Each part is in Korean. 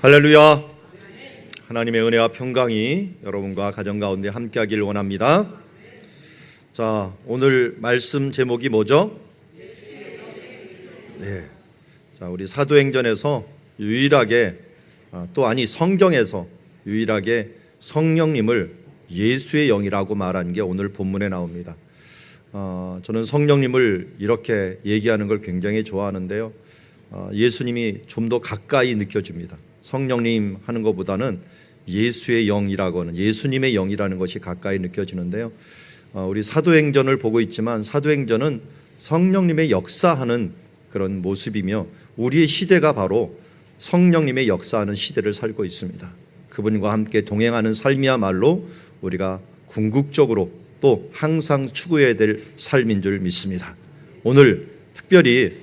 할렐루야. 하나님의 은혜와 평강이 여러분과 가정 가운데 함께하길 원합니다. 자, 오늘 말씀 제목이 뭐죠? 네. 자, 우리 사도행전에서 유일하게 성경에서 유일하게 성령님을 예수의 영이라고 말한 게 오늘 본문에 나옵니다. 저는 성령님을 이렇게 얘기하는 걸 굉장히 좋아하는데요. 예수님이 좀 더 가까이 느껴집니다. 성령님 하는 것보다는 예수의 영이라고 하는, 예수님의 영이라는 것이 가까이 느껴지는데요. 우리 사도행전을 보고 있지만 사도행전은 성령님의 역사하는 그런 모습이며, 우리의 시대가 바로 성령님의 역사하는 시대를 살고 있습니다. 그분과 함께 동행하는 삶이야말로 우리가 궁극적으로 또 항상 추구해야 될 삶인 줄 믿습니다. 오늘 특별히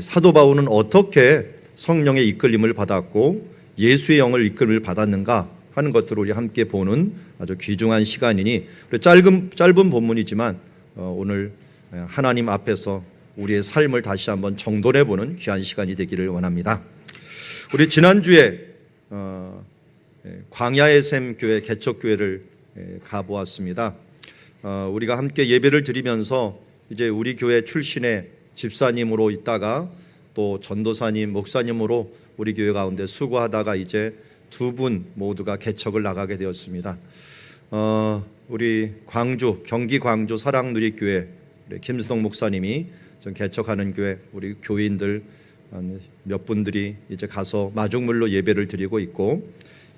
사도 바울은 어떻게 성령의 이끌림을 받았고 예수의 영을 이끌림을 받았는가 하는 것들을 우리 함께 보는 아주 귀중한 시간이니, 짧은 본문이지만 오늘 하나님 앞에서 우리의 삶을 다시 한번 정돈해 보는 귀한 시간이 되기를 원합니다. 우리 지난주에 광야의 샘 교회 개척교회를 가보았습니다. 우리가 함께 예배를 드리면서 이제 우리 교회 출신의 집사님으로 있다가 또 전도사님, 목사님으로 우리 교회 가운데 수고하다가 이제 두 분 모두가 개척을 나가게 되었습니다. 우리 경기 광주 사랑누리교회 김수동 목사님이 좀 개척하는 교회, 우리 교인들 몇 분들이 이제 가서 마중물로 예배를 드리고 있고,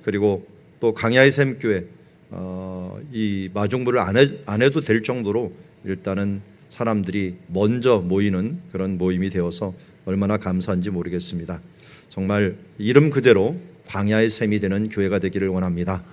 그리고 또 광야의 샘 교회 이 마중물을 안 해도 될 정도로 일단은 사람들이 먼저 모이는 그런 모임이 되어서 얼마나 감사한지 모르겠습니다. 정말 이름 그대로 광야의 샘이 되는 교회가 되기를 원합니다.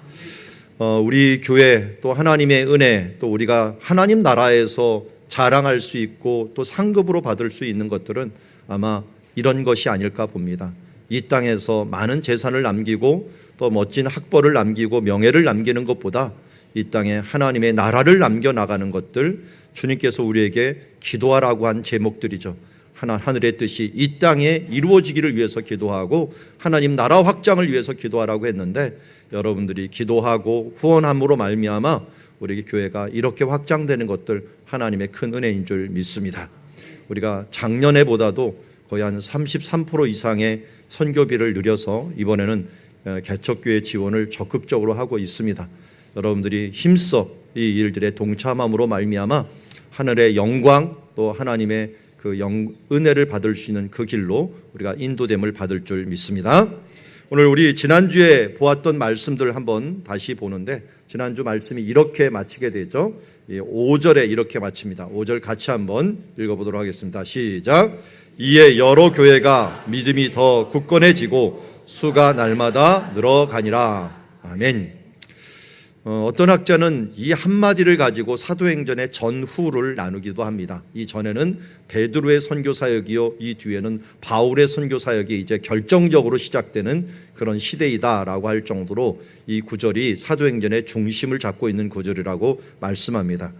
우리 교회 또 하나님의 은혜, 또 우리가 하나님 나라에서 자랑할 수 있고 또 상급으로 받을 수 있는 것들은 아마 이런 것이 아닐까 봅니다. 이 땅에서 많은 재산을 남기고 또 멋진 학벌을 남기고 명예를 남기는 것보다 이 땅에 하나님의 나라를 남겨나가는 것들, 주님께서 우리에게 기도하라고 한 제목들이죠. 하늘의 뜻이 이 땅에 이루어지기를 위해서 기도하고 하나님 나라 확장을 위해서 기도하라고 했는데, 여러분들이 기도하고 후원함으로 말미암아 우리 교회가 이렇게 확장되는 것들 하나님의 큰 은혜인 줄 믿습니다. 우리가 작년에보다도 거의 한 33% 이상의 선교비를 늘려서 이번에는 개척교회 지원을 적극적으로 하고 있습니다. 여러분들이 힘써 이 일들에 동참함으로 말미암아 하늘의 영광 또 하나님의 그 은혜를 받을 수 있는 그 길로 우리가 인도됨을 받을 줄 믿습니다. 오늘 우리 지난주에 보았던 말씀들 한번 다시 보는데, 지난주 말씀이 이렇게 마치게 되죠. 5절에 이렇게 마칩니다. 5절 같이 한번 읽어보도록 하겠습니다. 시작. 이에 여러 교회가 믿음이 더 굳건해지고 수가 날마다 늘어가니라. 아멘. 어떤 학자는 이 한마디를 가지고 사도행전의 전후를 나누기도 합니다. 이 전에는 베드로의 선교 사역이요, 이 뒤에는 바울의 선교 사역이 이제 결정적으로 시작되는 그런 시대이다라고 할 정도로 이 구절이 사도행전의 중심을 잡고 있는 구절이라고 말씀합니다.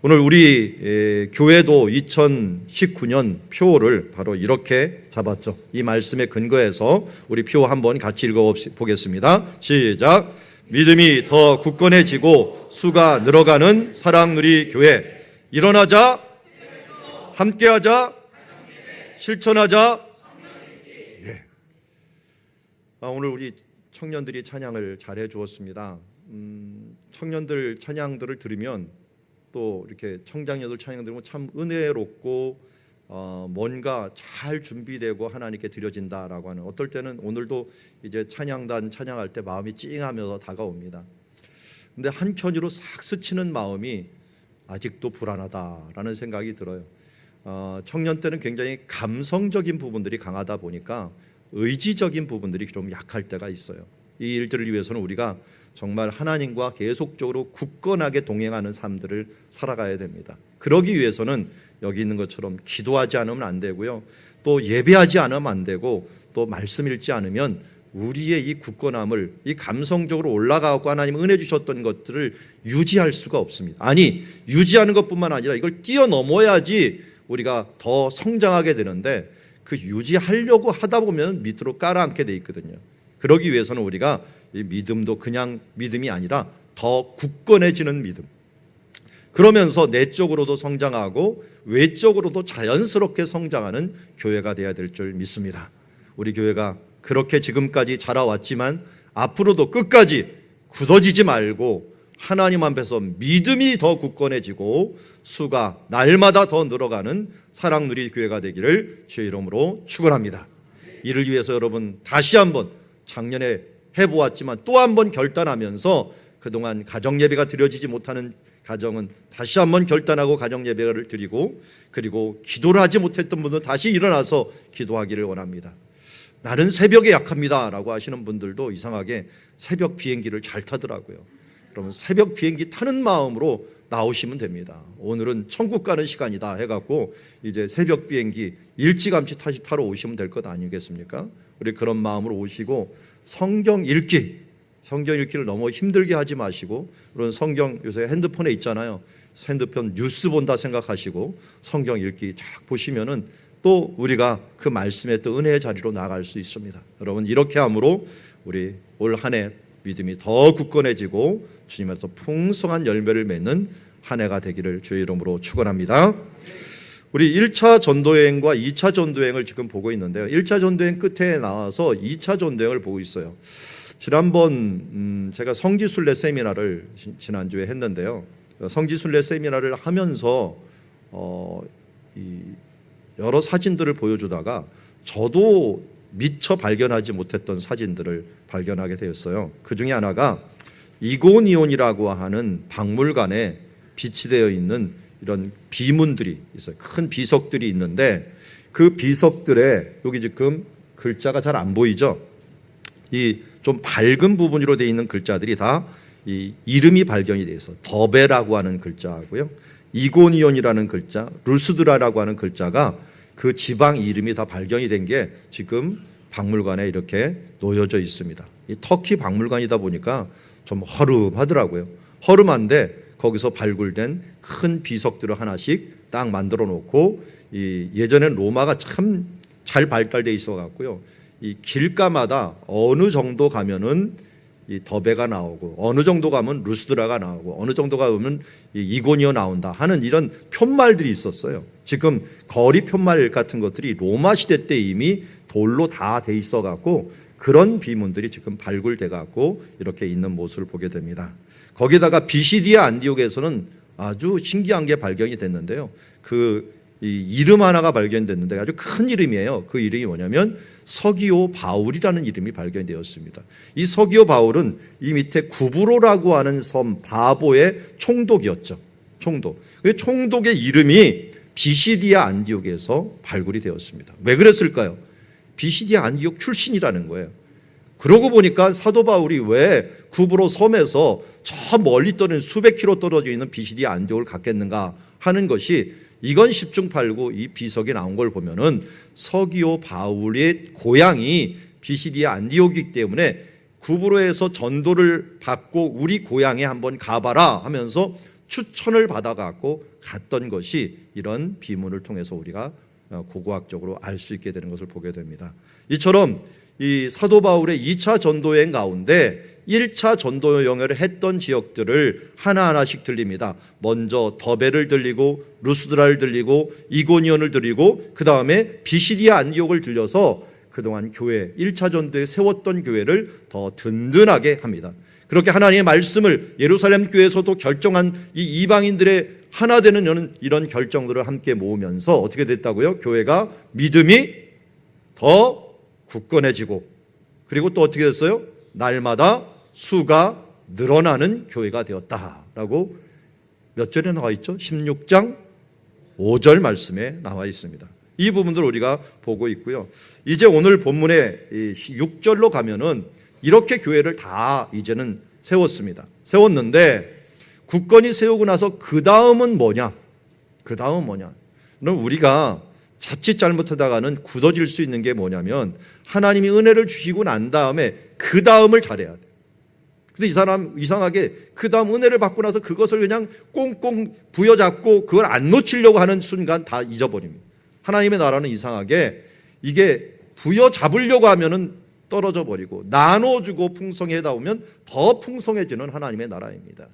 오늘 우리 교회도 2019년 표를 바로 이렇게 잡았죠. 이 말씀에 근거해서 우리 표 한번 같이 읽어보겠습니다. 시작. 믿음이 더 굳건해지고 수가 늘어가는 사랑누리 교회. 일어나자, 함께하자, 실천하자. 예. 오늘 우리 청년들이 찬양을 잘해 주었습니다. 청년들 찬양들을 들으면 또 이렇게 청장년들 찬양 들으면 참 은혜롭고 뭔가 잘 준비되고 하나님께 드려진다라고 하는, 어떨 때는 오늘도 이제 찬양단 찬양할 때 마음이 찡하면서 다가옵니다. 근데 한켠으로 싹 스치는 마음이 아직도 불안하다라는 생각이 들어요. 청년 때는 굉장히 감성적인 부분들이 강하다 보니까 의지적인 부분들이 좀 약할 때가 있어요. 이 일들을 위해서는 우리가 정말 하나님과 계속적으로 굳건하게 동행하는 삶들을 살아가야 됩니다. 그러기 위해서는 여기 있는 것처럼 기도하지 않으면 안 되고요, 또 예배하지 않으면 안 되고, 또 말씀 읽지 않으면 우리의 이 굳건함을, 이 감성적으로 올라가고 하나님 은혜 주셨던 것들을 유지할 수가 없습니다. 아니, 유지하는 것뿐만 아니라 이걸 뛰어넘어야지 우리가 더 성장하게 되는데, 그 유지하려고 하다 보면 밑으로 깔아앉게 돼 있거든요. 그러기 위해서는 우리가 이 믿음도 그냥 믿음이 아니라 더 굳건해지는 믿음, 그러면서 내적으로도 성장하고 외적으로도 자연스럽게 성장하는 교회가 되어야 될 줄 믿습니다. 우리 교회가 그렇게 지금까지 자라왔지만 앞으로도 끝까지 굳어지지 말고 하나님 앞에서 믿음이 더 굳건해지고 수가 날마다 더 늘어가는 사랑누리 교회가 되기를 주의 이름으로 축원합니다. 이를 위해서 여러분 다시 한번 작년에 해보았지만 또 한번 결단하면서 그동안 가정예배가 드려지지 못하는 가정은 다시 한번 결단하고 가정예배를 드리고, 그리고 기도를 하지 못했던 분들은 다시 일어나서 기도하기를 원합니다. 나는 새벽에 약합니다 라고 하시는 분들도 이상하게 새벽 비행기를 잘 타더라고요. 그러면 새벽 비행기 타는 마음으로 나오시면 됩니다. 오늘은 천국 가는 시간이다 해갖고 이제 새벽 비행기 일찌감치 타러 오시면 될 것 아니겠습니까? 우리 그런 마음으로 오시고 성경 읽기를 너무 힘들게 하지 마시고, 그런 성경 요새 핸드폰에 있잖아요. 핸드폰 뉴스 본다 생각하시고 성경 읽기 쫙 보시면은 또 우리가 그 말씀의 또 은혜의 자리로 나아갈 수 있습니다. 여러분 이렇게 함으로 우리 올 한 해 믿음이 더 굳건해지고 주님께서 풍성한 열매를 맺는 한 해가 되기를 주의 이름으로 축원합니다. 우리 1차 전도여행과 2차 전도여행을 지금 보고 있는데요. 1차 전도여행 끝에 나와서 2차 전도여행을 보고 있어요. 지난번 제가 성지순례 세미나를 지난주에 했는데요. 성지순례 세미나를 하면서 여러 사진들을 보여주다가 저도 미처 발견하지 못했던 사진들을 발견하게 되었어요. 그 중에 하나가 이고니온이라고 하는 박물관에 비치되어 있는 이런 비문들이 있어요. 큰 비석들이 있는데 그 비석들에 여기 지금 글자가 잘 안 보이죠? 이 좀 밝은 부분으로 되어 있는 글자들이 다 이 이름이 발견이 되어 있어요. 더베라고 하는 글자고요, 이고니온이라는 글자, 루스드라라고 하는 글자가 그 지방 이름이 다 발견이 된 게 지금 박물관에 이렇게 놓여져 있습니다. 이 터키 박물관이다 보니까 좀 허름하더라고요. 허름한데 거기서 발굴된 큰 비석들을 하나씩 딱 만들어 놓고, 이 예전엔 로마가 참 잘 발달돼 있어 갖고요, 이 길가마다 어느 정도 가면은 이 더베가 나오고, 어느 정도 가면 루스드라가 나오고, 어느 정도 가면 이고니오 나온다 하는 이런 편말들이 있었어요. 지금 거리 편말 같은 것들이 로마 시대 때 이미 돌로 다 돼 있어 갖고 그런 비문들이 지금 발굴돼 갖고 이렇게 있는 모습을 보게 됩니다. 거기다가 비시디아 안디옥에서는 아주 신기한 게 발견이 됐는데요. 이 이름 하나가 발견됐는데 아주 큰 이름이에요. 그 이름이 뭐냐면 서기오 바울이라는 이름이 발견되었습니다. 이 서기오 바울은 이 밑에 구브로라고 하는 섬 바보의 총독이었죠. 총독. 그 총독의 이름이 비시디아 안디옥에서 발굴이 되었습니다. 왜 그랬을까요? 비시디아 안디옥 출신이라는 거예요. 그러고 보니까 사도 바울이 왜 구브로 섬에서 저 멀리 떨어진 수백 킬로 떨어져 있는 비시디아 안디옥을 갔겠는가 하는 것이, 이건 십중팔구 이 비석이 나온 걸 보면은 서기오 바울의 고향이 비시디아 안디옥이기 때문에 구브로에서 전도를 받고 우리 고향에 한번 가봐라 하면서 추천을 받아갖고 갔던 것이 이런 비문을 통해서 우리가 고고학적으로 알 수 있게 되는 것을 보게 됩니다. 이처럼 이 사도 바울의 2차 전도여행 가운데 1차 전도여행을 했던 지역들을 하나하나씩 들립니다. 먼저 더베를 들리고 루스드라를 들리고 이고니온을 들리고 그 다음에 비시디아 안디옥을 들려서 그동안 교회 1차 전도에 세웠던 교회를 더 든든하게 합니다. 그렇게 하나님의 말씀을 예루살렘 교회에서도 결정한 이 이방인들의 하나 되는 이런 결정들을 함께 모으면서 어떻게 됐다고요? 교회가 믿음이 더 굳건해지고, 그리고 또 어떻게 됐어요? 날마다 수가 늘어나는 교회가 되었다라고 몇 절에 나와 있죠? 16장 5절 말씀에 나와 있습니다. 이 부분들을 우리가 보고 있고요. 이제 오늘 본문의 6절로 가면은 이렇게 교회를 다 이제는 세웠는데 굳건히 세우고 나서 그 다음은 뭐냐? 그 다음은 뭐냐? 그럼 우리가 자칫 잘못하다가는 굳어질 수 있는 게 뭐냐면 하나님이 은혜를 주시고 난 다음에 그 다음을 잘해야 돼. 근데 이 사람 이상하게 그 다음 은혜를 받고 나서 그것을 그냥 꽁꽁 부여잡고 그걸 안 놓치려고 하는 순간 다 잊어버립니다. 하나님의 나라는 이상하게 이게 부여잡으려고 하면은 떨어져 버리고 나눠주고 풍성해다 보면 더 풍성해지는 하나님의 나라입니다.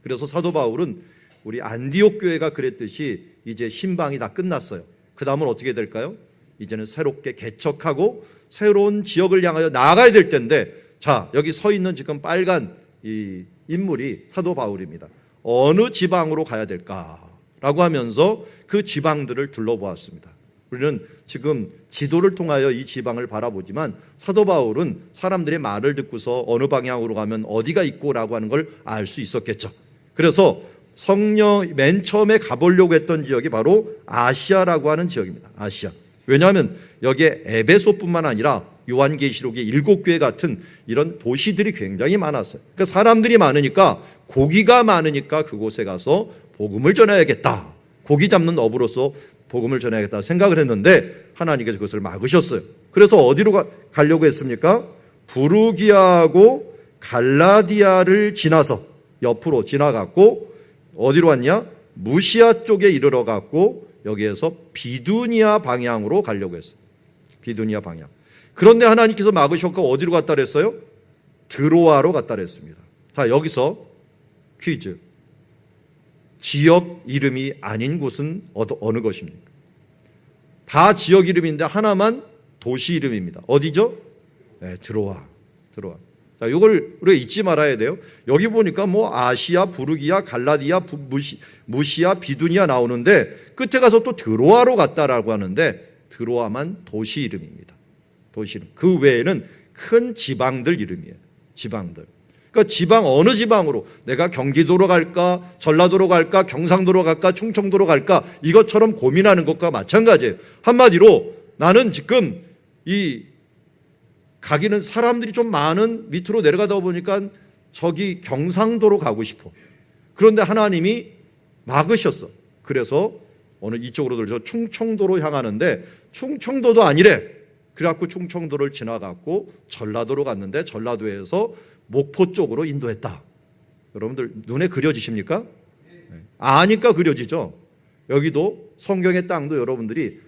그래서 사도 바울은 우리 안디옥 교회가 그랬듯이 이제 신방이 다 끝났어요. 그 다음은 어떻게 될까요? 이제는 새롭게 개척하고 새로운 지역을 향하여 나아가야 될 텐데, 자, 여기 서 있는 지금 빨간 이 인물이 사도 바울입니다. 어느 지방으로 가야 될까라고 하면서 그 지방들을 둘러보았습니다. 우리는 지금 지도를 통하여 이 지방을 바라보지만 사도 바울은 사람들의 말을 듣고서 어느 방향으로 가면 어디가 있고라고 하는 걸 알 수 있었겠죠. 그래서 성령 맨 처음에 가보려고 했던 지역이 바로 아시아라고 하는 지역입니다. 아시아. 왜냐하면 여기에 에베소뿐만 아니라 요한계시록의 7교회 같은 이런 도시들이 굉장히 많았어요. 그러니까 사람들이 많으니까, 고기가 많으니까 그곳에 가서 복음을 전해야겠다, 고기 잡는 어부로서 복음을 전해야겠다 생각을 했는데 하나님께서 그것을 막으셨어요. 그래서 어디로 가려고 했습니까? 부르기아하고 갈라디아를 지나서 옆으로 지나갔고, 어디로 왔냐? 무시아 쪽에 이르러 갔고, 여기에서 비두니아 방향으로 가려고 했어요. 비두니아 방향. 그런데 하나님께서 막으셨고 어디로 갔다 그랬어요? 드로아로 갔다 그랬습니다. 자, 여기서 퀴즈. 지역 이름이 아닌 곳은 어느 것입니까? 다 지역 이름인데 하나만 도시 이름입니다. 어디죠? 네, 드로아. 자, 이걸 우리가 잊지 말아야 돼요. 여기 보니까 뭐 아시아, 부르기아, 갈라디아, 무시아, 비두니아 나오는데 끝에 가서 또 드로아로 갔다라고 하는데 드로아만 도시 이름입니다. 도시 이름. 그 외에는 큰 지방들 이름이에요. 지방들. 그러니까 지방, 어느 지방으로, 내가 경기도로 갈까, 전라도로 갈까, 경상도로 갈까, 충청도로 갈까, 이것처럼 고민하는 것과 마찬가지예요. 한마디로 나는 지금 이 가기는 사람들이 좀 많은 밑으로 내려가다 보니까 저기 경상도로 가고 싶어. 그런데 하나님이 막으셨어. 그래서 어느 이쪽으로 들죠. 충청도로 향하는데 충청도도 아니래. 그래갖고 충청도를 지나갔고 전라도로 갔는데 전라도에서 목포 쪽으로 인도했다. 여러분들 눈에 그려지십니까? 아니까 그려지죠. 여기도 성경의 땅도 여러분들이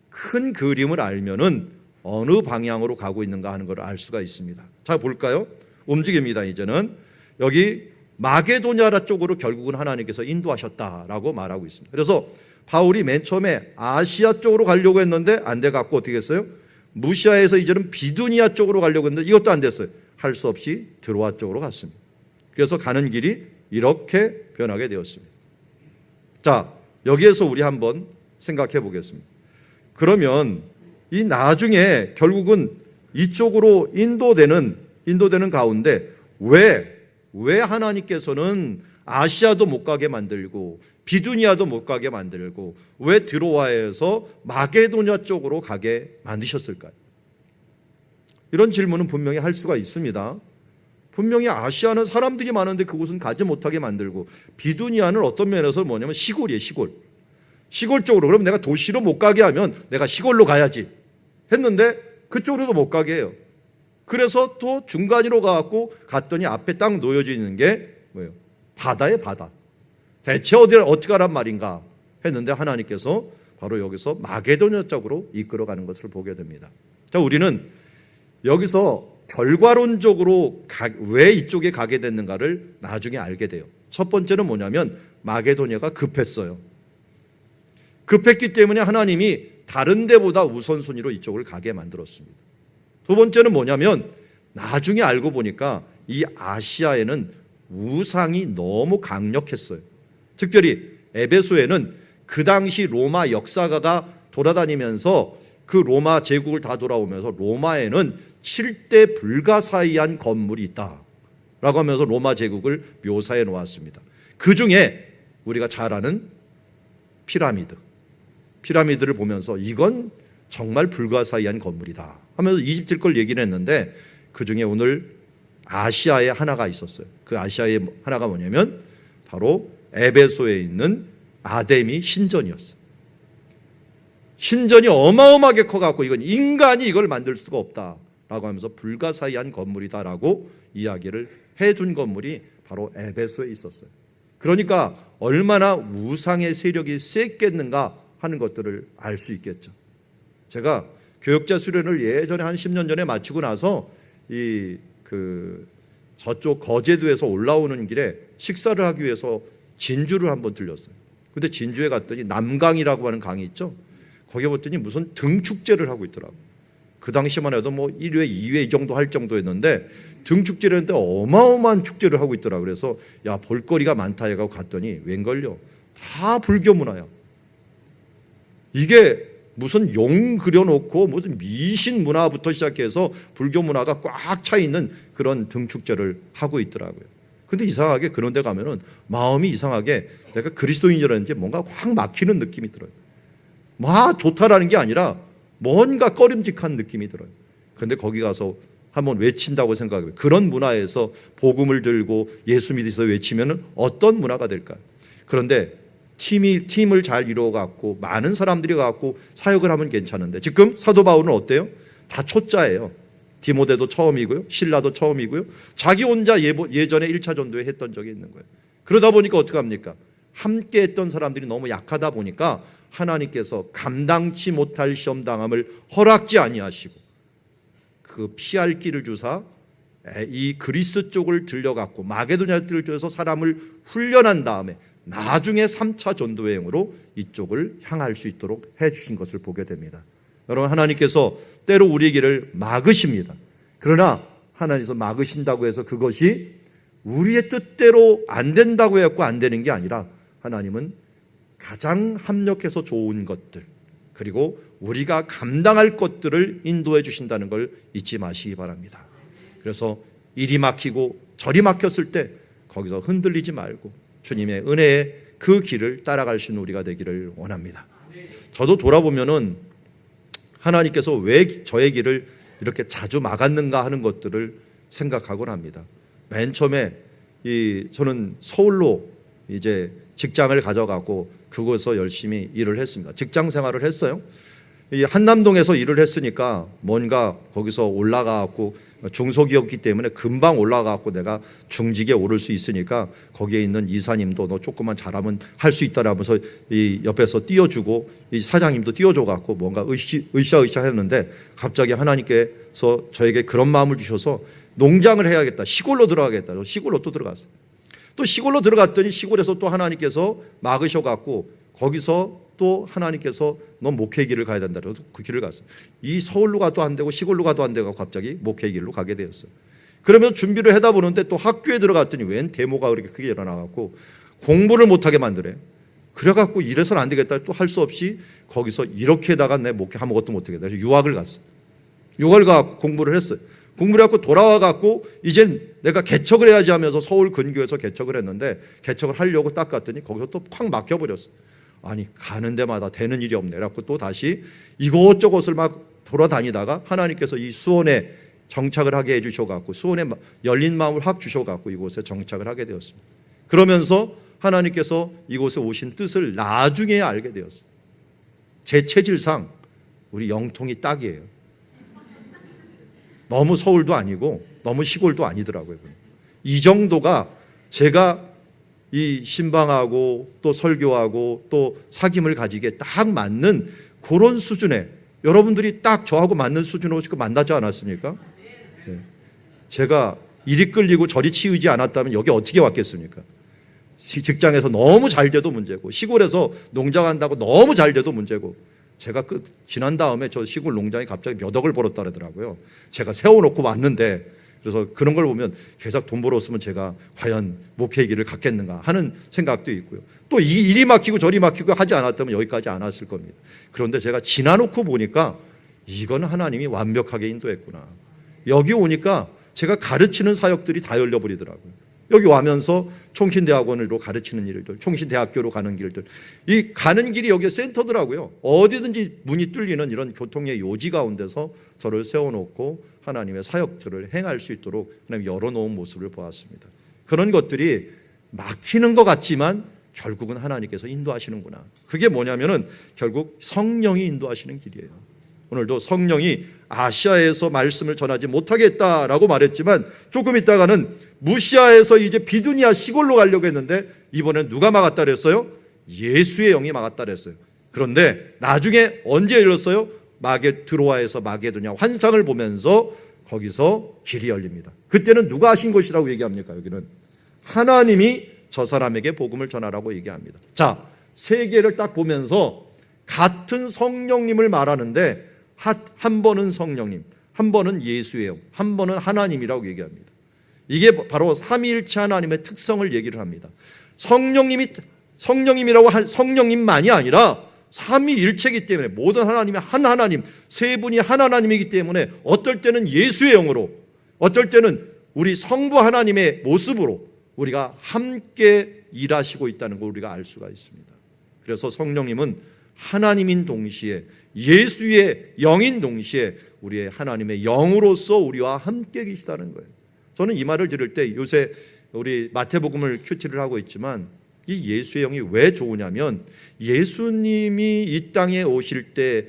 큰 그림을 알면은 어느 방향으로 가고 있는가 하는 걸 알 수가 있습니다. 자, 볼까요? 움직입니다. 이제는 여기 마게도냐라 쪽으로 결국은 하나님께서 인도하셨다라고 말하고 있습니다. 그래서 바울이 맨 처음에 아시아 쪽으로 가려고 했는데 안 돼 갖고 어떻게 했어요? 무시아에서 이제는 비두니아 쪽으로 가려고 했는데 이것도 안 됐어요. 할 수 없이 드로아 쪽으로 갔습니다. 그래서 가는 길이 이렇게 변하게 되었습니다. 자, 여기에서 우리 한번 생각해 보겠습니다. 그러면 이 나중에 결국은 이쪽으로 인도되는 가운데 왜 하나님께서는 아시아도 못 가게 만들고 비두니아도 못 가게 만들고 왜 드로아에서 마게도냐 쪽으로 가게 만드셨을까요? 이런 질문은 분명히 할 수가 있습니다. 분명히 아시아는 사람들이 많은데 그곳은 가지 못하게 만들고 비두니아는 어떤 면에서 뭐냐면 시골이에요. 시골 쪽으로. 그럼 내가 도시로 못 가게 하면 내가 시골로 가야지 했는데 그쪽으로도 못 가게 해요. 그래서 또 중간으로 가갖고 갔더니 앞에 딱 놓여져 있는 게 뭐예요? 바다예요, 바다. 대체 어떻게 하란 말인가 했는데 하나님께서 바로 여기서 마게도냐 쪽으로 이끌어가는 것을 보게 됩니다. 자, 우리는 여기서 결과론적으로 왜 이쪽에 가게 됐는가를 나중에 알게 돼요. 첫 번째는 뭐냐면 마게도냐가 급했어요. 급했기 때문에 하나님이 다른 데보다 우선순위로 이쪽을 가게 만들었습니다. 두 번째는 뭐냐면 나중에 알고 보니까 이 아시아에는 우상이 너무 강력했어요. 특별히 에베소에는 그 당시 로마 역사가가 돌아다니면서 그 로마 제국을 다 돌아오면서 로마에는 7대 불가사의한 건물이 있다라고 하면서 로마 제국을 묘사해 놓았습니다. 그 중에 우리가 잘 아는 피라미드를 보면서 이건 정말 불가사의한 건물이다 하면서 이집트 걸 얘기를 했는데 그 중에 오늘 아시아에 하나가 있었어요. 그 아시아에 하나가 뭐냐면 바로 에베소에 있는 아데미 신전이었어요. 신전이 어마어마하게 커갖고 이건 인간이 이걸 만들 수가 없다라고 하면서 불가사의한 건물이다라고 이야기를 해준 건물이 바로 에베소에 있었어요. 그러니까 얼마나 우상의 세력이 셌겠는가 하는 것들을 알 수 있겠죠. 제가 교역자 수련을 예전에 한 10년 전에 마치고 나서 저쪽 거제도에서 올라오는 길에 식사를 하기 위해서 진주를 한번 들렸어요. 근데 진주에 갔더니 남강이라고 하는 강이 있죠. 거기에 봤더니 무슨 등축제를 하고 있더라고요. 그 당시만 해도 뭐 1회, 2회 이 정도 할 정도였는데 등축제를 했는데 어마어마한 축제를 하고 있더라고요. 그래서 야, 볼거리가 많다 해가지고 갔더니 웬걸요? 다 불교 문화야. 이게 무슨 용 그려놓고 무슨 미신 문화부터 시작해서 불교 문화가 꽉 차 있는 그런 등축제를 하고 있더라고요. 근데 이상하게 그런 데 가면은 마음이 이상하게 내가 그리스도인이라는지 뭔가 확 막히는 느낌이 들어요. 막 좋다라는 게 아니라 뭔가 꺼림직한 느낌이 들어요. 그런데 거기 가서 한번 외친다고 생각해요. 그런 문화에서 복음을 들고 예수 믿어서 외치면은 어떤 문화가 될까요? 그런데 팀을 잘 이루어갖고 많은 사람들이 갖고 사역을 하면 괜찮은데 지금 사도 바울은 어때요? 다 초짜예요. 디모데도 처음이고요. 실라도 처음이고요. 자기 혼자 예전에 1차 전도에 했던 적이 있는 거예요. 그러다 보니까 어떻게 합니까? 함께 했던 사람들이 너무 약하다 보니까 하나님께서 감당치 못할 시험당함을 허락지 아니하시고 그 피할 길을 주사 이 그리스 쪽을 들려갖고 마게도냐 쪽을 들려서 사람을 훈련한 다음에 나중에 3차 전도여행으로 이쪽을 향할 수 있도록 해주신 것을 보게 됩니다. 여러분, 하나님께서 때로 우리 길을 막으십니다. 그러나 하나님께서 막으신다고 해서 그것이 우리의 뜻대로 안 된다고 해서 안 되는 게 아니라 하나님은 가장 합력해서 좋은 것들 그리고 우리가 감당할 것들을 인도해 주신다는 걸 잊지 마시기 바랍니다. 그래서 일이 막히고 절이 막혔을 때 거기서 흔들리지 말고 주님의 은혜의 그 길을 따라갈 수 있는 우리가 되기를 원합니다. 저도 돌아보면은 하나님께서 왜 저의 길을 이렇게 자주 막았는가 하는 것들을 생각하곤 합니다. 맨 처음에 저는 서울로 이제 직장을 가져가고 그곳에서 열심히 일을 했습니다. 직장 생활을 했어요. 이 한남동에서 일을 했으니까 뭔가 거기서 올라가고 중소기업이기 때문에 금방 올라가고 내가 중직에 오를 수 있으니까 거기에 있는 이사님도 너 조금만 잘하면 할 수 있다라면서 이 옆에서 띄워주고 이 사장님도 띄워줘갖고 뭔가 으쌰으쌰 했는데 갑자기 하나님께서 저에게 그런 마음을 주셔서 농장을 해야겠다. 시골로 들어가겠다. 시골로 또 들어갔어요. 또 시골로 들어갔더니 시골에서 또 하나님께서 막으셔갖고 거기서 또 하나님께서 넌 목회 길을 가야 된다. 그래서 그 길을 갔어요. 이 서울로 가도 안 되고 시골로 가도 안 되고 갑자기 목회 길로 가게 되었어요. 그러면서 준비를 하다 보는데 또 학교에 들어갔더니 웬 데모가 그렇게 크게 일어나갖고 공부를 못하게 만드래. 그래갖고 이래서는 안 되겠다. 또 할 수 없이 거기서 이렇게다가 내 목회 아무것도 못하겠다. 그래서 유학을 갔어요. 유학을 가고 공부를 했어요. 공부를 하고 돌아와갖고 이젠 내가 개척을 해야지 하면서 서울 근교에서 개척을 했는데 개척을 하려고 딱 갔더니 거기서 또 콱 막혀버렸어요. 아니 가는 데마다 되는 일이 없네. 그래갖고 또 다시 이곳저곳을 막 돌아다니다가 하나님께서 이 수원에 정착을 하게 해주셔갖고 수원에 열린 마음을 확 주셔갖고 이곳에 정착을 하게 되었습니다. 그러면서 하나님께서 이곳에 오신 뜻을 나중에 알게 되었어요. 제 체질상 우리 영통이 딱이에요. 너무 서울도 아니고 너무 시골도 아니더라고요. 이 정도가 제가 이 신방하고 또 설교하고 또 사귐을 가지기에 딱 맞는 그런 수준에 여러분들이 딱 저하고 맞는 수준으로 지금 만나지 않았습니까? 네. 제가 이리 끌리고 저리 치우지 않았다면 여기 어떻게 왔겠습니까? 직장에서 너무 잘 돼도 문제고 시골에서 농장한다고 너무 잘 돼도 문제고 제가 지난 다음에 저 시골 농장이 갑자기 몇 억을 벌었다 그러더라고요. 제가 세워놓고 왔는데 그래서 그런 걸 보면 계속 돈 벌었으면 제가 과연 목회 길을 갔겠는가 하는 생각도 있고요. 또 이리 막히고 저리 막히고 하지 않았다면 여기까지 안 왔을 겁니다. 그런데 제가 지나놓고 보니까 이건 하나님이 완벽하게 인도했구나. 여기 오니까 제가 가르치는 사역들이 다 열려버리더라고요. 여기 와면서 총신대학원으로 가르치는 일들, 총신대학교로 가는 길들, 이 가는 길이 여기 센터더라고요. 어디든지 문이 뚫리는 이런 교통의 요지 가운데서 저를 세워놓고 하나님의 사역들을 행할 수 있도록 하나님 열어놓은 모습을 보았습니다. 그런 것들이 막히는 것 같지만 결국은 하나님께서 인도하시는구나. 그게 뭐냐면은 결국 성령이 인도하시는 길이에요. 오늘도 성령이 아시아에서 말씀을 전하지 못하겠다라고 말했지만 조금 있다가는 무시아에서 이제 비두니아 시골로 가려고 했는데 이번엔 누가 막았다 그랬어요? 예수의 영이 막았다 그랬어요. 그런데 나중에 언제 열렸어요? 드로아에서 마게도냐 환상을 보면서 거기서 길이 열립니다. 그때는 누가 하신 것이라고 얘기합니까? 여기는 하나님이 저 사람에게 복음을 전하라고 얘기합니다. 자, 세 개를 딱 보면서 같은 성령님을 말하는데 한 번은 성령님, 한 번은 예수예요, 한 번은 하나님이라고 얘기합니다. 이게 바로 삼위일체 하나님의 특성을 얘기를 합니다. 성령님만이 아니라 삼위일체이기 때문에 모든 하나님이 한 하나님, 세 분이 한 하나님이기 때문에 어떨 때는 예수의 영으로, 어떨 때는 우리 성부 하나님의 모습으로 우리가 함께 일하시고 있다는 걸 우리가 알 수가 있습니다. 그래서 성령님은 하나님인 동시에 예수의 영인 동시에 우리의 하나님의 영으로서 우리와 함께 계시다는 거예요. 저는 이 말을 들을 때 요새 우리 마태복음을 큐티를 하고 있지만 이 예수의 영이 왜 좋으냐면 예수님이 이 땅에 오실 때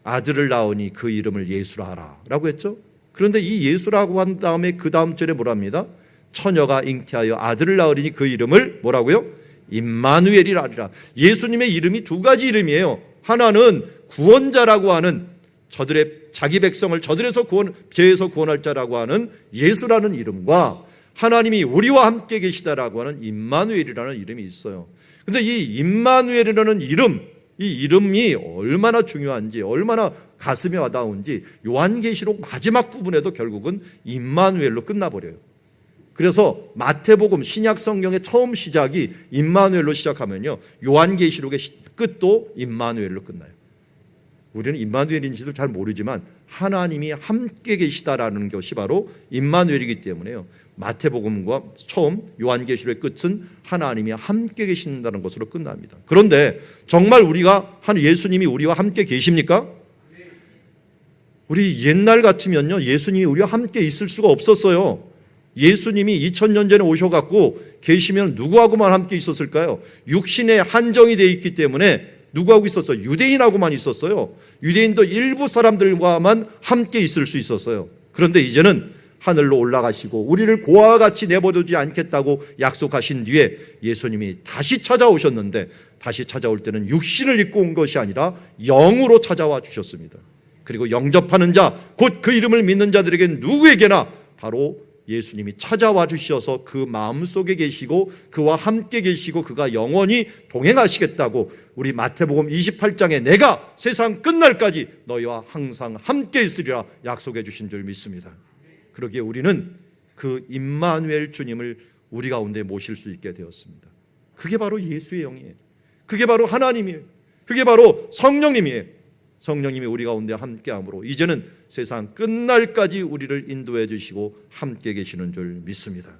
아들을 낳으니 그 이름을 예수라 하라 라고 했죠. 그런데 이 예수라고 한 다음에 그 다음 절에 뭐랍니다? 처녀가 잉태하여 아들을 낳으리니 그 이름을 뭐라고요? 임마누엘이라 하리라. 예수님의 이름이 두 가지 이름이에요. 하나는 구원자라고 하는 자기 백성을 저들에서 죄에서 구원할 자라고 하는 예수라는 이름과 하나님이 우리와 함께 계시다라고 하는 임마누엘이라는 이름이 있어요. 근데 이 임마누엘이라는 이름, 이 이름이 얼마나 중요한지, 얼마나 가슴에 와닿은지 요한계시록 마지막 부분에도 결국은 임마누엘로 끝나버려요. 그래서 마태복음 신약 성경의 처음 시작이 임마누엘로 시작하면요, 요한계시록의 끝도 임마누엘로 끝나요. 우리는 임마누엘인지도 잘 모르지만 하나님이 함께 계시다라는 것이 바로 임마누엘이기 때문에요, 마태복음과 처음 요한계시록의 끝은 하나님이 함께 계신다는 것으로 끝납니다. 그런데 정말 예수님이 우리와 함께 계십니까? 우리 옛날 같으면요, 예수님이 우리와 함께 있을 수가 없었어요. 예수님이 2000년 전에 오셔갖고 계시면 누구하고만 함께 있었을까요? 육신에 한정이 되어 있기 때문에 누구하고 있었어요? 유대인하고만 있었어요. 유대인도 일부 사람들과만 함께 있을 수 있었어요. 그런데 이제는 하늘로 올라가시고 우리를 고아와 같이 내버려두지 않겠다고 약속하신 뒤에 예수님이 다시 찾아오셨는데, 다시 찾아올 때는 육신을 입고 온 것이 아니라 영으로 찾아와 주셨습니다. 그리고 영접하는 자, 곧 그 이름을 믿는 자들에게 누구에게나 바로 예수님이 찾아와 주셔서 그 마음속에 계시고 그와 함께 계시고 그가 영원히 동행하시겠다고 우리 마태복음 28장에 내가 세상 끝날까지 너희와 항상 함께 있으리라 약속해 주신 줄 믿습니다. 그러기에 우리는 그 임마누엘 주님을 우리 가운데 모실 수 있게 되었습니다. 그게 바로 예수의 영이에요. 그게 바로 하나님이에요. 그게 바로 성령님이에요. 성령님이 우리 가운데 함께함으로 이제는 세상 끝날까지 우리를 인도해 주시고 함께 계시는 줄 믿습니다.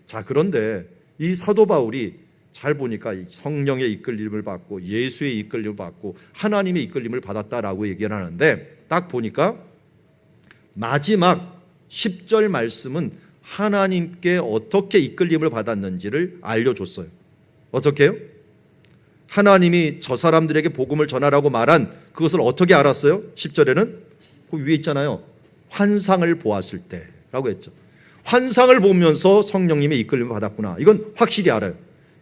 자, 그런데 이 사도 바울이 잘 보니까 성령의 이끌림을 받고 예수의 이끌림을 받고 하나님의 이끌림을 받았다라고 얘기를 하는데, 딱 보니까 마지막 10절 말씀은 하나님께 어떻게 이끌림을 받았는지를 알려줬어요. 어떻게 해요? 하나님이 저 사람들에게 복음을 전하라고 말한 그것을 어떻게 알았어요? 10절에는 그 위에 있잖아요. 환상을 보았을 때라고 했죠. 환상을 보면서 성령님의 이끌림을 받았구나, 이건 확실히 알아요.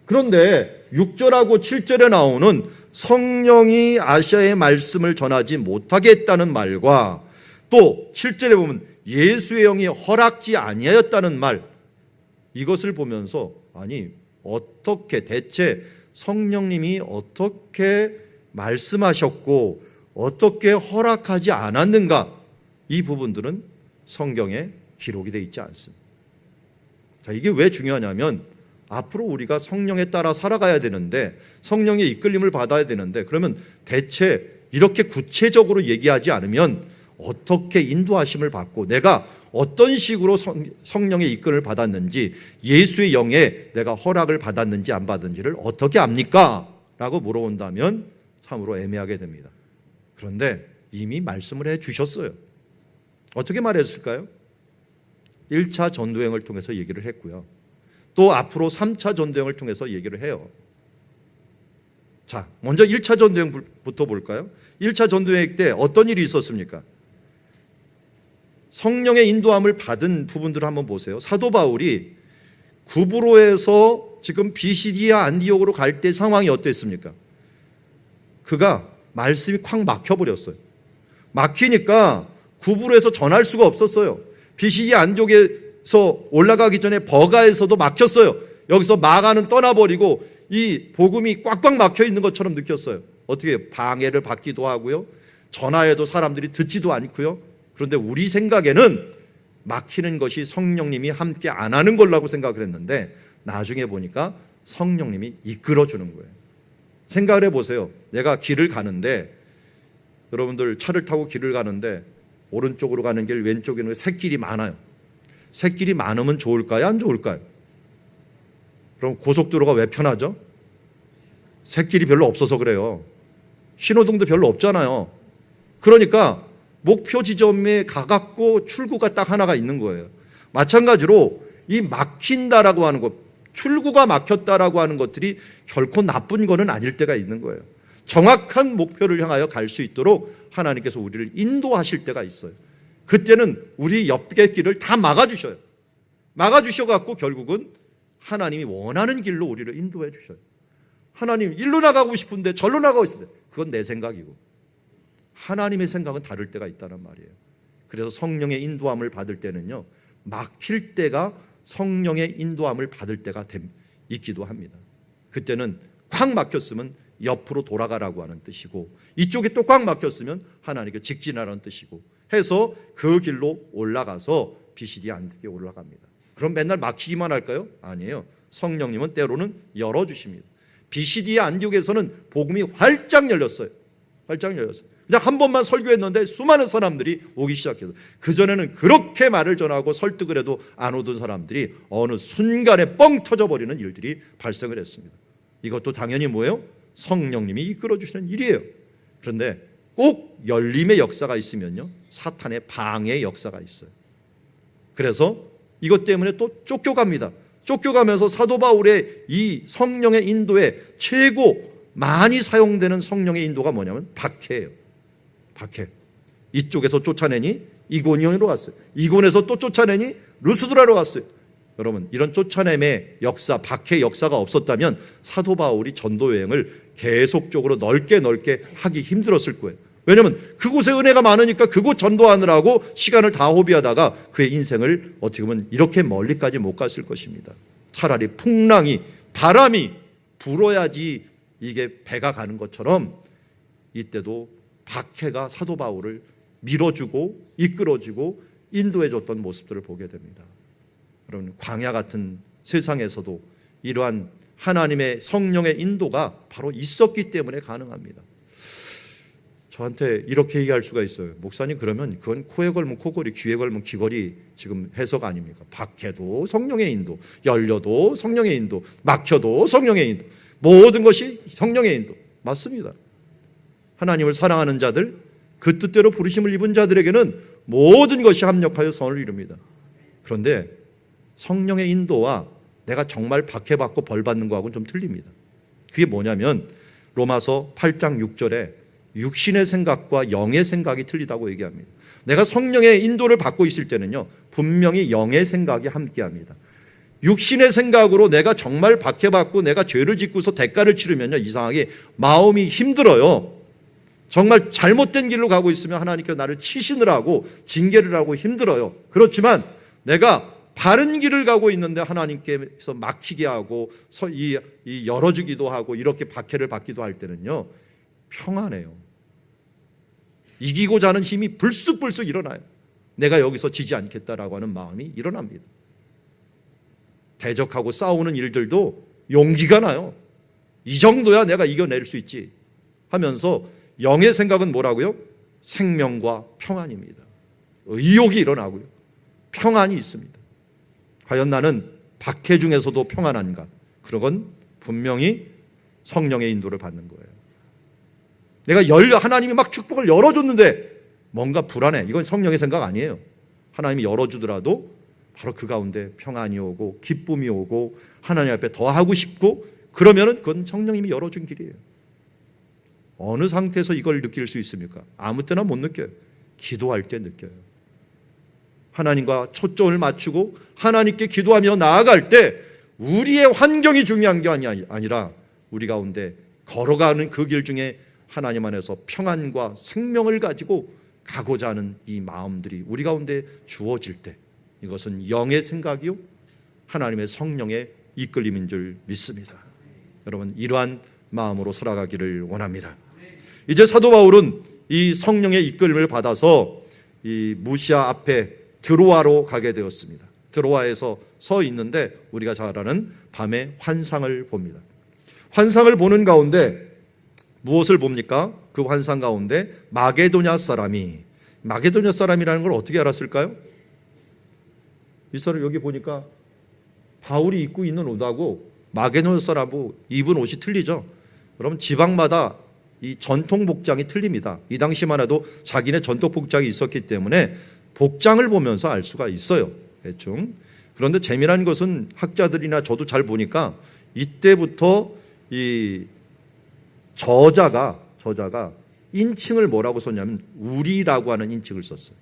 그런데 6절하고 7절에 나오는 성령이 아시아의 말씀을 전하지 못하게 했다는 말과 또 7절에 보면 예수의 영이 허락지 아니하였다는 말, 이것을 보면서 아니 어떻게 대체 성령님이 어떻게 말씀하셨고 어떻게 허락하지 않았는가, 이 부분들은 성경에 기록이 되어 있지 않습니다. 자, 이게 왜 중요하냐면 앞으로 우리가 성령에 따라 살아가야 되는데, 성령의 이끌림을 받아야 되는데, 그러면 대체 이렇게 구체적으로 얘기하지 않으면 어떻게 인도하심을 받고 내가 어떤 식으로 성령의 이끌을 받았는지, 예수의 영에 내가 허락을 받았는지 안 받았는지를 어떻게 압니까? 라고 물어본다면 참으로 애매하게 됩니다. 그런데 이미 말씀을 해 주셨어요. 어떻게 말했을까요? 1차 전도행을 통해서 얘기를 했고요, 또 앞으로 3차 전도행을 통해서 얘기를 해요. 자, 먼저 1차 전도행부터 볼까요? 1차 전도행 때 어떤 일이 있었습니까? 성령의 인도함을 받은 부분들을 한번 보세요. 사도 바울이 구브로에서 지금 비시디아 안디옥으로 갈 때 상황이 어땠습니까? 그가 말씀이 콱 막혀버렸어요. 막히니까 구부로에서 전할 수가 없었어요. 비시디 안디옥에서 올라가기 전에 버가에서도 막혔어요. 여기서 마가는 떠나버리고 이 복음이 꽉꽉 막혀 있는 것처럼 느꼈어요. 어떻게 방해를 받기도 하고요. 전화해도 사람들이 듣지도 않고요. 그런데 우리 생각에는 막히는 것이 성령님이 함께 안 하는 걸라고 생각을 했는데 나중에 보니까 성령님이 이끌어주는 거예요. 생각을 해보세요. 내가 길을 가는데 여러분들 차를 타고 길을 가는데 오른쪽으로 가는 길, 왼쪽에는 샛길이 많아요. 샛길이 많으면 좋을까요? 안 좋을까요? 그럼 고속도로가 왜 편하죠? 샛길이 별로 없어서 그래요. 신호등도 별로 없잖아요. 그러니까 목표 지점에 가깝고 출구가 딱 하나가 있는 거예요. 마찬가지로 이 막힌다라고 하는 것, 출구가 막혔다라고 하는 것들이 결코 나쁜 거는 아닐 때가 있는 거예요. 정확한 목표를 향하여 갈 수 있도록 하나님께서 우리를 인도하실 때가 있어요. 그때는 우리 옆의 길을 다 막아주셔요. 막아주셔갖고 결국은 하나님이 원하는 길로 우리를 인도해 주셔요. 하나님 일로 나가고 싶은데 절로 나가고 싶은데 그건 내 생각이고 하나님의 생각은 다를 때가 있다는 말이에요. 그래서 성령의 인도함을 받을 때는요, 막힐 때가 성령의 인도함을 받을 때가 있기도 합니다. 그때는 꽉 막혔으면 옆으로 돌아가라고 하는 뜻이고 이쪽에 또 꽉 막혔으면 하나님께 직진하라는 뜻이고 해서 그 길로 올라가서 비시디 안디옥에 올라갑니다. 그럼 맨날 막히기만 할까요? 아니에요. 성령님은 때로는 열어주십니다. 비시디 안디옥에서는 복음이 활짝 열렸어요. 활짝 열렸어요. 그냥 한 번만 설교했는데 수많은 사람들이 오기 시작해서 그전에는 그렇게 말을 전하고 설득을 해도 안 오던 사람들이 어느 순간에 뻥 터져버리는 일들이 발생을 했습니다. 이것도 당연히 뭐예요? 성령님이 이끌어주시는 일이에요. 그런데 꼭 열림의 역사가 있으면요, 사탄의 방해의 역사가 있어요. 그래서 이것 때문에 또 쫓겨갑니다. 쫓겨가면서 사도 바울의 이 성령의 인도에 최고 많이 사용되는 성령의 인도가 뭐냐면 박해예요. 박해. 이쪽에서 쫓아내니 이고니온으로 갔어요. 이고니온에서 또 쫓아내니 루스드라로 갔어요. 여러분, 이런 쫓아냄의 역사, 박해의 역사가 없었다면 사도 바울이 전도 여행을 계속적으로 넓게 하기 힘들었을 거예요. 왜냐하면 그곳에 은혜가 많으니까 그곳 전도하느라고 시간을 다 허비하다가 그의 인생을 어떻게 보면 이렇게 멀리까지 못 갔을 것입니다. 차라리 풍랑이, 바람이 불어야지 이게 배가 가는 것처럼 이때도 박해가 사도 바울을 밀어주고 이끌어주고 인도해줬던 모습들을 보게 됩니다. 여러분, 광야 같은 세상에서도 이러한 하나님의 성령의 인도가 바로 있었기 때문에 가능합니다. 저한테 이렇게 얘기할 수가 있어요. 목사님, 그러면 그건 코에 걸면 코걸이, 귀에 걸면 귀걸이 지금 해석 아닙니까? 박해도 성령의 인도, 열려도 성령의 인도, 막혀도 성령의 인도, 모든 것이 성령의 인도. 맞습니다. 하나님을 사랑하는 자들, 그 뜻대로 부르심을 입은 자들에게는 모든 것이 합력하여 선을 이룹니다. 그런데 성령의 인도와 내가 정말 박해받고 벌받는 거하고는 좀 틀립니다. 그게 뭐냐면 로마서 8장 6절에 육신의 생각과 영의 생각이 틀리다고 얘기합니다. 내가 성령의 인도를 받고 있을 때는요, 분명히 영의 생각이 함께합니다. 육신의 생각으로 내가 정말 박해받고 내가 죄를 짓고서 대가를 치르면요, 이상하게 마음이 힘들어요. 정말 잘못된 길로 가고 있으면 하나님께서 나를 치시느라고 징계를 하고 힘들어요. 그렇지만 내가 바른 길을 가고 있는데 하나님께서 막히게 하고 열어주기도 하고 이렇게 박해를 받기도 할 때는요, 평안해요. 이기고자 하는 힘이 불쑥불쑥 일어나요. 내가 여기서 지지 않겠다라고 하는 마음이 일어납니다. 대적하고 싸우는 일들도 용기가 나요. 이 정도야 내가 이겨낼 수 있지 하면서 영의 생각은 뭐라고요? 생명과 평안입니다. 의욕이 일어나고요, 평안이 있습니다. 과연 나는 박해 중에서도 평안한가? 그건 분명히 성령의 인도를 받는 거예요. 내가 하나님이 막 축복을 열어줬는데 뭔가 불안해. 이건 성령의 생각 아니에요. 하나님이 열어주더라도 바로 그 가운데 평안이 오고 기쁨이 오고 하나님 앞에 더 하고 싶고 그러면은 그건 성령님이 열어준 길이에요. 어느 상태에서 이걸 느낄 수 있습니까? 아무 때나 못 느껴요. 기도할 때 느껴요. 하나님과 초점을 맞추고 하나님께 기도하며 나아갈 때 우리의 환경이 중요한 게 아니라 우리 가운데 걸어가는 그 길 중에 하나님 안에서 평안과 생명을 가지고 가고자 하는 이 마음들이 우리 가운데 주어질 때 이것은 영의 생각이요 하나님의 성령의 이끌림인 줄 믿습니다. 여러분 이러한 마음으로 살아가기를 원합니다. 이제 사도 바울은 이 성령의 이끌림을 받아서 이 무시아 앞에 드로아로 가게 되었습니다. 드로아에서 서 있는데 우리가 잘 아는 밤에 환상을 봅니다. 환상을 보는 가운데 무엇을 봅니까? 그 환상 가운데 마게도냐 사람이라는 걸 어떻게 알았을까요? 이 사람 여기 보니까 바울이 입고 있는 옷하고 마게도냐 사람하고 입은 옷이 틀리죠. 그러면 지방마다 이 전통 복장이 틀립니다. 이 당시만 해도 자기네 전통 복장이 있었기 때문에 복장을 보면서 알 수가 있어요. 대충. 그런데 재미난 것은 학자들이나 저도 잘 보니까 이때부터 이 저자가 인칭을 뭐라고 썼냐면 우리라고 하는 인칭을 썼어요.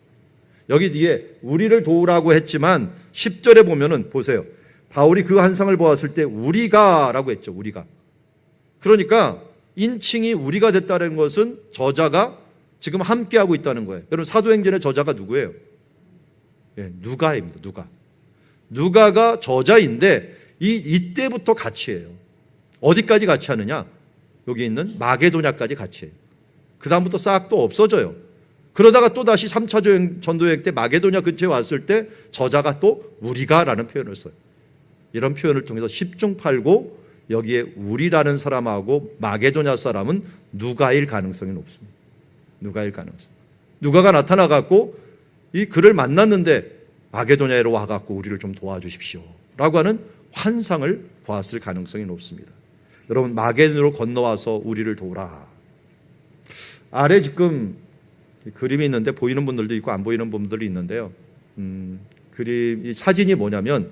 여기 뒤에 우리를 도우라고 했지만 10절에 보면은 보세요. 바울이 그 환상을 보았을 때 우리가라고 했죠. 우리가. 그러니까 인칭이 우리가 됐다는 것은 저자가 지금 함께하고 있다는 거예요. 여러분 사도행전의 저자가 누구예요? 누가입니다. 누가가 저자인데 이때부터 같이 해요. 어디까지 같이 하느냐? 여기 있는 마게도냐까지 같이 해요. 그 다음부터 싹 또 없어져요. 그러다가 또 다시 3차 전도여행 때 마게도냐 근처에 왔을 때 저자가 또 우리가라는 표현을 써요. 이런 표현을 통해서 10중8구 여기에 우리라는 사람하고 마게도냐 사람은 누가일 가능성이 높습니다. 누가일 가능성. 누가가 나타나갖고 이 그를 만났는데 마게도냐로 와갖고 우리를 좀 도와주십시오 라고 하는 환상을 보았을 가능성이 높습니다. 여러분 마게도냐로 건너와서 우리를 도우라. 아래 지금 그림이 있는데 보이는 분들도 있고 안 보이는 분들이 있는데요. 이 사진이 뭐냐면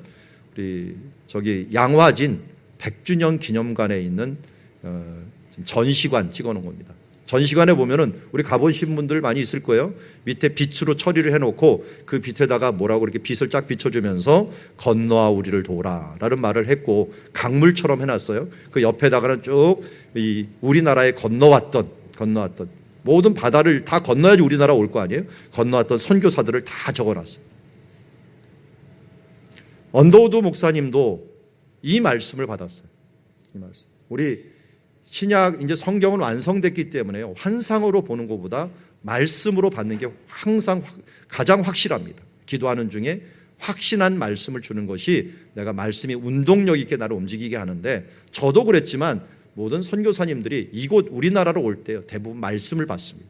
우리 저기 양화진 100주년 기념관에 있는 전시관 찍어놓은 겁니다. 전시관에 보면은 우리 가보신 분들 많이 있을 거예요. 밑에 빛으로 처리를 해놓고 그 빛에다가 뭐라고 이렇게 빛을 쫙 비춰주면서 건너와 우리를 도우라라는 말을 했고 강물처럼 해놨어요. 그 옆에다가는 쭉 이 우리나라에 건너왔던 모든 바다를 다 건너야지 우리나라 올 거 아니에요. 건너왔던 선교사들을 다 적어놨어요. 언더우드 목사님도 이 말씀을 받았어요. 이 말씀. 우리 신약 이제 성경은 완성됐기 때문에 환상으로 보는 것보다 말씀으로 받는 게 항상 가장 확실합니다. 기도하는 중에 확신한 말씀을 주는 것이 내가 말씀이 운동력 있게 나를 움직이게 하는데 저도 그랬지만 모든 선교사님들이 이곳 우리나라로 올 때 대부분 말씀을 받습니다.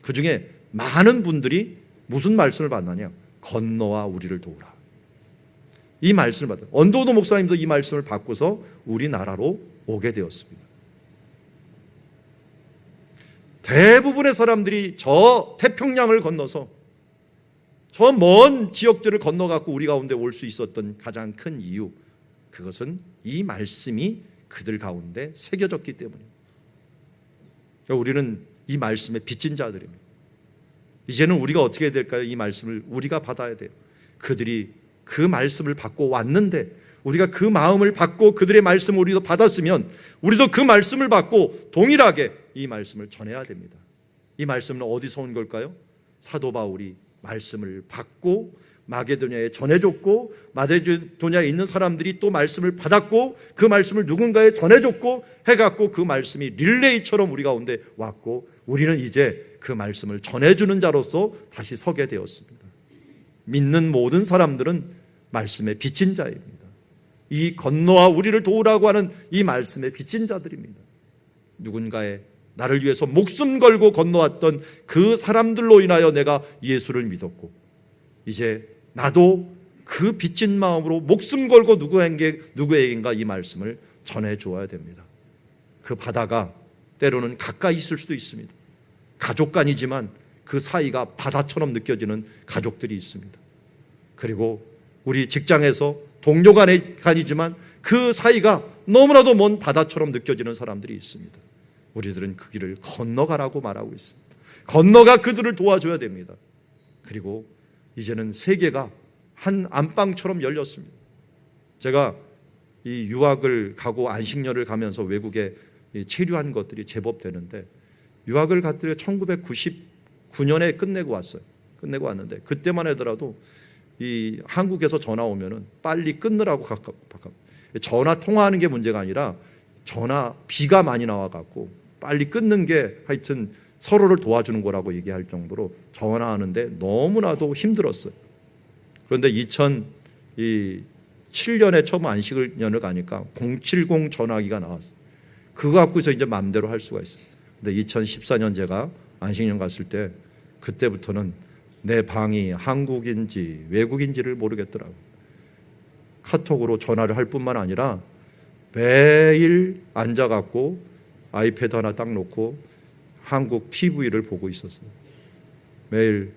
그 중에 많은 분들이 무슨 말씀을 받느냐? 건너와 우리를 도우라. 이 말씀을 받아요. 언더우드 목사님도 이 말씀을 받고서 우리나라로 오게 되었습니다. 대부분의 사람들이 저 태평양을 건너서 저 먼 지역들을 건너갖고 우리 가운데 올 수 있었던 가장 큰 이유, 그것은 이 말씀이 그들 가운데 새겨졌기 때문입니다. 우리는 이 말씀에 빚진 자들입니다. 이제는 우리가 어떻게 해야 될까요? 이 말씀을 우리가 받아야 돼요. 그들이 그 말씀을 받고 왔는데 우리가 그 마음을 받고 그들의 말씀을 우리도 받았으면 우리도 그 말씀을 받고 동일하게 이 말씀을 전해야 됩니다. 이 말씀은 어디서 온 걸까요? 사도 바울이 말씀을 받고 마게도냐에 전해줬고 마게도냐에 있는 사람들이 또 말씀을 받았고 그 말씀을 누군가에 전해줬고 해갖고 그 말씀이 릴레이처럼 우리 가운데 왔고 우리는 이제 그 말씀을 전해주는 자로서 다시 서게 되었습니다. 믿는 모든 사람들은 말씀에 빚진 자입니다. 이 건너와 우리를 도우라고 하는 이 말씀에 빚진 자들입니다. 누군가의 나를 위해서 목숨 걸고 건너왔던 그 사람들로 인하여 내가 예수를 믿었고 이제 나도 그 빚진 마음으로 목숨 걸고 누구에게인가 이 말씀을 전해주어야 됩니다. 그 바다가 때로는 가까이 있을 수도 있습니다. 가족 간이지만 그 사이가 바다처럼 느껴지는 가족들이 있습니다. 그리고 우리 직장에서 동료 간이지만 그 사이가 너무나도 먼 바다처럼 느껴지는 사람들이 있습니다. 우리들은 그 길을 건너가라고 말하고 있습니다. 건너가 그들을 도와줘야 됩니다. 그리고 이제는 세계가 한 안방처럼 열렸습니다. 제가 이 유학을 가고 안식년을 가면서 외국에 체류한 것들이 제법 되는데 유학을 갔더니 9년에 끝내고 왔어요. 끝내고 왔는데 그때만 하더라도 이 한국에서 전화 오면은 빨리 끊느라고 가깝. 전화 통화하는 게 문제가 아니라 전화 비가 많이 나와 갖고 빨리 끊는 게 하여튼 서로를 도와주는 거라고 얘기할 정도로 전화하는데 너무나도 힘들었어요. 그런데 2007년에 처음 안식년을 가니까 070 전화기가 나왔어요. 그거 갖고서 이제 마음대로 할 수가 있어요. 근데 2014년 제가 안식년 갔을 때 그때부터는 내 방이 한국인지 외국인지를 모르겠더라고요. 카톡으로 전화를 할 뿐만 아니라 매일 앉아갖고 아이패드 하나 딱 놓고 한국 TV를 보고 있었어요. 매일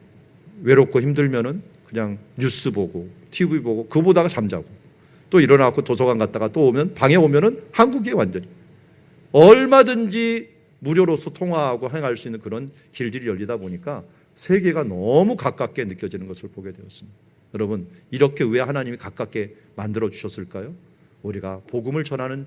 외롭고 힘들면은 그냥 뉴스 보고 TV 보고 그거 보다가 잠자고 또 일어나고 도서관 갔다가 또 오면 방에 오면은 한국이 완전히 얼마든지 무료로서 통화하고 행할 수 있는 그런 길들이 열리다 보니까 세계가 너무 가깝게 느껴지는 것을 보게 되었습니다. 여러분, 이렇게 왜 하나님이 가깝게 만들어 주셨을까요? 우리가 복음을 전하는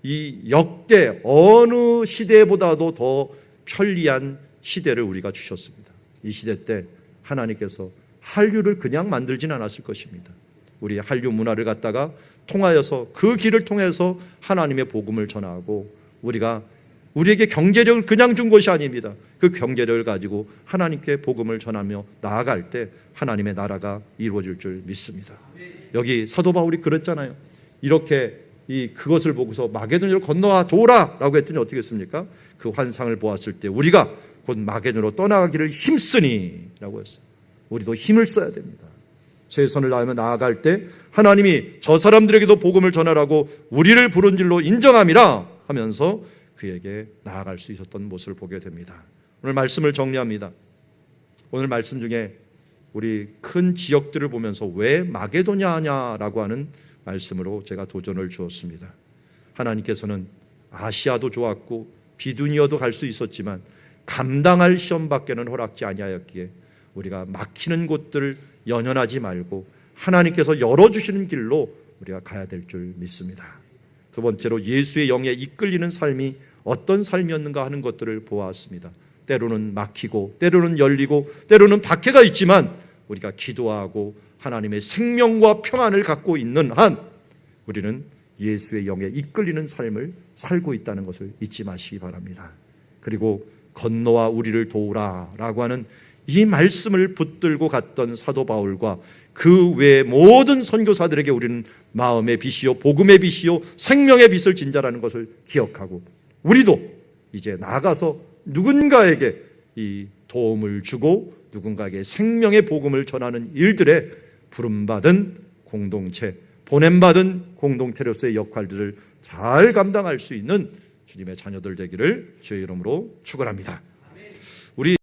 이 역대 어느 시대보다도 더 편리한 시대를 우리가 주셨습니다. 이 시대 때 하나님께서 한류를 그냥 만들진 않았을 것입니다. 우리 한류 문화를 갖다가 통하여서 그 길을 통해서 하나님의 복음을 전하고 우리에게 경제력을 그냥 준 것이 아닙니다. 그 경제력을 가지고 하나님께 복음을 전하며 나아갈 때 하나님의 나라가 이루어질 줄 믿습니다. 여기 사도 바울이 그랬잖아요. 이렇게 그것을 보고서 마게도냐로 건너와 줘라라고 했더니 어떻게 했습니까? 그 환상을 보았을 때 우리가 곧 마게도냐로 떠나가기를 힘쓰니라고 했어요. 우리도 힘을 써야 됩니다. 최선을 다하며 나아갈 때 하나님이 저 사람들에게도 복음을 전하라고 우리를 부른 줄로 인정함이라 하면서 그에게 나아갈 수 있었던 모습을 보게 됩니다. 오늘 말씀을 정리합니다. 오늘 말씀 중에 우리 큰 지역들을 보면서 왜 마게도냐냐라고 하는 말씀으로 제가 도전을 주었습니다. 하나님께서는 아시아도 좋았고 비두니아도 갈 수 있었지만 감당할 시험밖에는 허락지 아니하였기에 우리가 막히는 곳들을 연연하지 말고 하나님께서 열어주시는 길로 우리가 가야 될 줄 믿습니다. 두 번째로 예수의 영에 이끌리는 삶이 어떤 삶이었는가 하는 것들을 보았습니다. 때로는 막히고 때로는 열리고 때로는 박해가 있지만 우리가 기도하고 하나님의 생명과 평안을 갖고 있는 한 우리는 예수의 영에 이끌리는 삶을 살고 있다는 것을 잊지 마시기 바랍니다. 그리고 건너와 우리를 도우라라고 하는 이 말씀을 붙들고 갔던 사도 바울과 그 외의 모든 선교사들에게 우리는 마음의 빛이요 복음의 빛이요 생명의 빛을 진자라는 것을 기억하고 우리도 이제 나가서 누군가에게 이 도움을 주고 누군가에게 생명의 복음을 전하는 일들에 부름받은 공동체, 보냄받은 공동체로서의 역할들을 잘 감당할 수 있는 주님의 자녀들 되기를 주의 이름으로 축원합니다. 우리